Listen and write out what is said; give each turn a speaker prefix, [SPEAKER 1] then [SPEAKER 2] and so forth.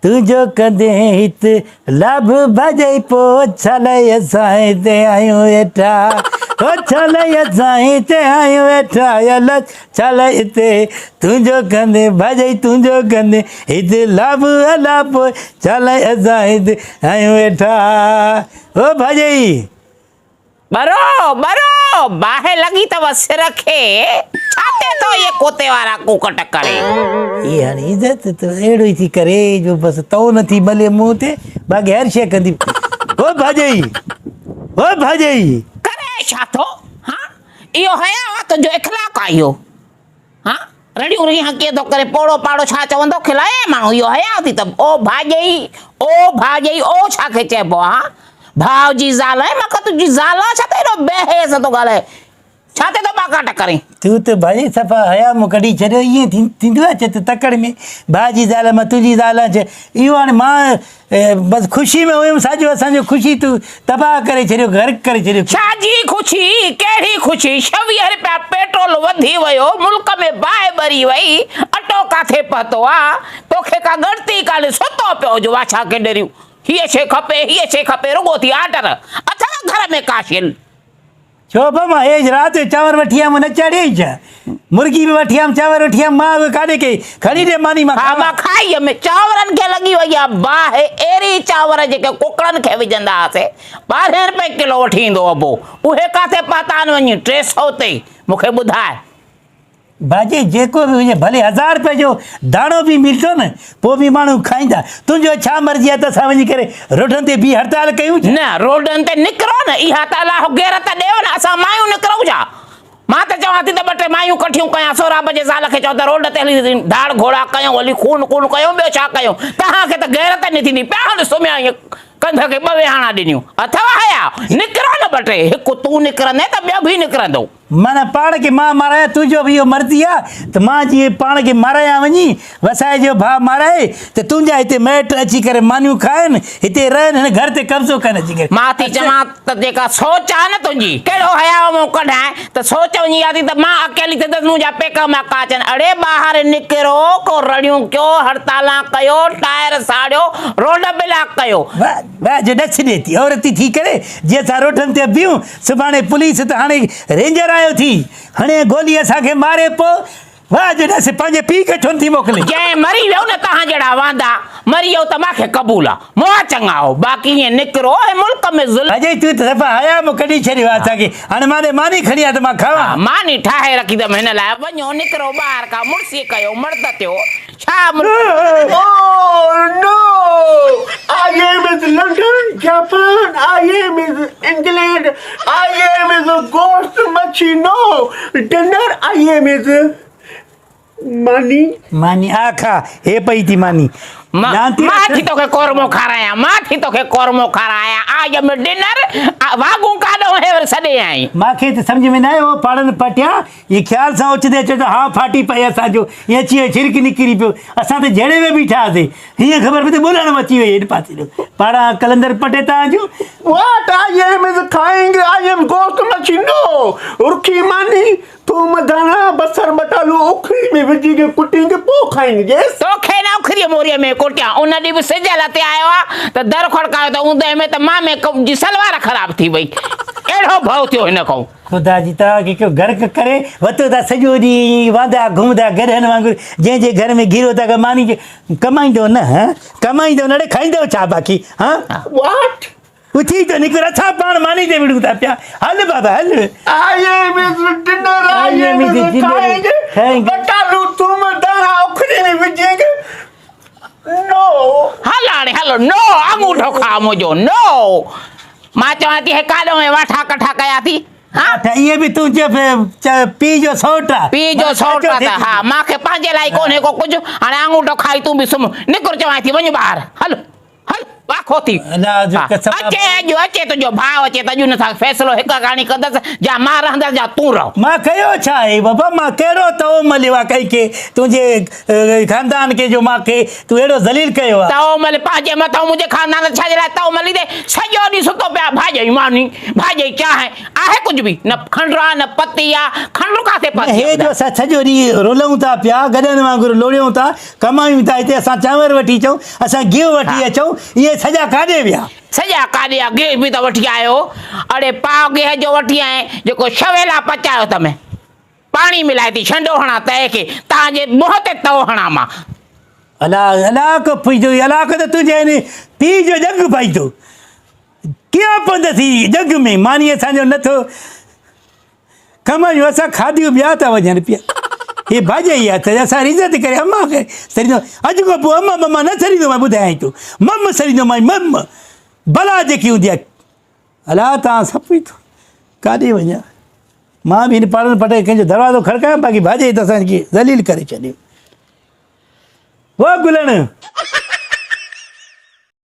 [SPEAKER 1] तुंहिंजो कंदे हित लाभ भॼई पोइ छलई असां हिते आहियूं वेठा ओ छलई असां हिते आहियूं वेठा अलॻि छलई हिते तुंहिंजो कंदे भॼई तुंहिंजो कंदे हिते लाभ अला पोइ छलई असां हिते आहियूं वेठा ओ भॼई
[SPEAKER 2] बरो बरो बाहि लॻी अथव सिर खे छाते तो ये कोते वारा कुकट करे
[SPEAKER 1] ये हाणे इज़त त अहिड़ो ई थी करे जो बसि तओ नथी भले मुंहुं ते बाक़ी हर शइ कंदी ओ भाॼई
[SPEAKER 2] करे छा थो हाँ इहो हया तुंहिंजो इख़लाक़ आहे इहो हाँ रड़ियूं रिहां कीअं थो करे पोड़ो पाड़ो छा चवंदो खिलाए माण्हू इहो हया थी त ओ भाॼई ओ छाखे चइबो आहे हाँ भाउ जी ज़ाल आहे मां तुंहिंजी ज़ाल आहे छा त एॾो बेहेस थो ॻाल्हाए छा ते तो बाकाट करे
[SPEAKER 1] तूं त भाई सफ़ा हया मूं कढी छॾियो ईअं थींदो आहे त तकड़ में भाउ जी ज़ाल मां तुंहिंजी ज़ाल आहे इहो हाणे मां बसि ख़ुशी में हुयुमि साॼो असांजो ख़ुशी तूं तबाह करे छॾियो गर्क करे छॾियो
[SPEAKER 2] छाजी ख़ुशी कहिड़ी ख़ुशी 26 रुपया पेट्रोल वधी वियो मुल्क में बाहि ॿरी वई अटो काथे पतो आहे तोखे का ॻणती कान्हे सुतो पियो हुजो छा के डरियूं हीअ शइ खपे रुॻो थी आर्डर अथव घर में काशिल
[SPEAKER 1] छो बि मां हेज राति जो चांवर वठी आयमि न चाढ़ियई छा मुर्गी बि वठी आयमि चांवर वठी आयमि मां बि काॾे कई खणी ॾे मानी मां
[SPEAKER 2] हा मां खाई में चांवरनि खे लॻी वई आहे बाहि अहिड़ी चांवर जेके कुकड़नि खे विझंदा हुआसीं 12 रुपए किलो वठी ईंदो अबो उहे काथे पता आहिनि वञी 300 ते मूंखे ॿुधाए
[SPEAKER 1] भाॼी जेको बि हुजे भले 1000 रुपए जो दाणो बि मिलंदो न पोइ बि माण्हू खाईंदा तुंहिंजो छा मर्ज़ी आहे त असां वञी करे रोडनि ते बीह हड़ताल कयूं
[SPEAKER 2] न रोडनि ते निकिरो न इहा त अलाह गैरत ॾियो न असां मायूं निकिरूं छा मां त चवां थी त 2 टे मायूं कठियूं कयां सोराब जे ज़ाल खे चओ त रोड ते हली धाड़ घोड़ा कयूं हली खून कयूं ॿियो छा कयूं तव्हांखे त गैरत न थींदी पिया हल सुम्हिया ईअं कंध खे 2 वेहाणा ॾिनियूं अथव हया निकिरो न 2 टे हिकु तूं निकिरंदे त ॿियो बि निकिरंदो
[SPEAKER 1] माना पाण खे मां माराया तुंहिंजो बि इहो मर्ज़ी आहे त मां जीअं पाण खे माराया वञी वसाए जो भाउ माराए त तुंहिंजा हिते मैट अची करे मानियूं खाइनि हिते रहनि हिन घर ते कब्ज़ो कनि अची करे
[SPEAKER 2] मां थी चवां त जेका सोच आहे न तुंहिंजी कहिड़ो हया मूं कढाए त सोच वञी आहे त मां अकेली ते मुंहिंजा पेक मां का अचनि अड़े ॿाहिरि निकिरो को रड़ियूं कयो हड़तालां कयो टायर साड़ियो रोड ब्लॉक कयो
[SPEAKER 1] वाह जो ॾस ॾिए थी औरत थी करे जीअं असां रोडनि ते बीहूं सुभाणे पुलिस त हाणे रेंजर आयो थी हाणे गोली असांखे मारे पोइ वाह जो ॾस पंहिंजे पीउ खे छो थी मोकिले
[SPEAKER 2] जंहिं मरी वियो न तव्हां जहिड़ा वांदा मरी वियो त मूंखे क़बूल आहे मोह चङा हो बाक़ी ईअं निकिरो ऐं मुल्क में ज़ुल्म
[SPEAKER 1] अजय तूं त सफ़ा हया मूं कढी छॾियो आहे असांखे हाणे मानी खणी आहे त मां खावां
[SPEAKER 2] मानी ठाहे रखी अथमि हिन लाइ वञो निकिरो ॿाहिरि का मुड़सी कयो मर्द थियो छा
[SPEAKER 3] I am is London, Japan. I am is England. I am is a ghost machino. Dinner. I am is
[SPEAKER 1] मानी आखा हे पई थी मानी
[SPEAKER 2] मां थी तोखे कोरमो खारायां आज में डिनर वागू काडो है सॾे आई
[SPEAKER 1] मूंखे त सम्झ में न आयो पाड़नि पटिया ये ख़्याल सां ओचिदे अचो त हा फाटी पई असांजो ईअं अची वियो छिरक निकिरी पियो असां त जहिड़े में बीठासीं हीअं ख़बर पई त ॿोलण अची वई हेॾे पासे ॾियो पाड़ा कलंदर पटे तव्हांजो
[SPEAKER 3] What I am is खाएंगे I am ghost machino. रुखी मानी थूम दाना बसर बटालू उखरी में विझी के कुटेंगे पोइ खाएंगे
[SPEAKER 2] तोखे न उखरी मोरीअ में कुटिया उन ॾींहुं बि सिज लते आयो आहे त दर खड़कायो त ऊंदे में त मां में जी सलवार ख़राब थी वई अहिड़ो भउ थियो हिन खां
[SPEAKER 1] ख़ुदा जी तव्हांखे को गर्क करे वरितो था सॼो ॾींहुं वांदा घुमंदा गॾनि वांगुरु जंहिंजे घर में गिरो था मानी कमाईंदो न कमाईंदो न ॾे खाईंदो छा बाक़ी हा
[SPEAKER 3] What?
[SPEAKER 1] उथी तो निकिर असां पाण मानी ते विड़ूं था पिया हल बाबा हल
[SPEAKER 3] I am is dinner. I am is खाएंगे बटालू थूम दाना उखरी में विझेंगे No.
[SPEAKER 2] हल हाणे हलो नो अंगूठो खा मुंहिंजो नो मां चवां थी हे काॾो में वाठा कठा कया थी हाँ
[SPEAKER 1] ये भी तू पी जो सोटा
[SPEAKER 2] था हाँ मूंखे पंहिंजे लाइ कोन्हे को कुझु हाणे अंगूठो खाई तूं बि सुम्ह निकिर चवां थी वञ ॿाहिरि हल वाखो थी
[SPEAKER 1] अला जो
[SPEAKER 2] हा,
[SPEAKER 1] कसम
[SPEAKER 2] अचे तुंहिंजो भाउ अचे त अॼु नथा फ़ैसिलो हिकु कहाणी कंदसि जा मां रहंदसि जा तूं रहो
[SPEAKER 1] मां कयो छा आहे बाबा मां कहिड़ो तओ मलियो आहे कई के तुंहिंजे खानदान खे जो मूंखे तूं अहिड़ो ज़लील कयो आहे
[SPEAKER 2] तओ मल पंहिंजे मथां मुंहिंजे खानदान छा जे लाइ तओ मली दे सॼो ॾींहुं सुतो पिया भाॼई मानी भाॼई चांहि आहे कुझु बि न खंडु आहे न पती आहे खंडु काथे पती
[SPEAKER 1] हे जो असां सॼो ॾींहुं रोलूं था पिया गॾनि वांगुरु लोड़ियूं था कमायूं था हिते असां चांवर वठी अचूं असां गिहु वठी अचूं इहे सॼा काॾे विया
[SPEAKER 2] सॼा काॾे आहे गिह बि त वठी आयो अड़े पाव गिह जो वठी आए जेको छवेला पचायो तमें पाणी मिलाए थी छंडो हणा तए खे तव्हांजे मुंहं ते तओ हणा मां
[SPEAKER 1] अला अलाक पुछंदो अलाक त तुंहिंजे हिन पीउ जो जग पाई थो कीअं पंध थी जग में मानी असांजो नथो कमायूं असां खाधियूं ॿिया था वञनि पिया हे भाॼई आहे त असां इज़त करे अम्मा खे सरींदो अॼु खां पोइ अम्मा मम्मा न सरींदो मां ॿुधायई तूं मम सरींदो मां मम भला जेकी हूंदी आहे अला तव्हां सभु थो काॾे वञा मां बि हिन पाड़नि पटे कंहिंजो दरवाज़ो खड़कायां बाक़ी भाॼई त असांखे ज़लील करे छॾियो वो गुलण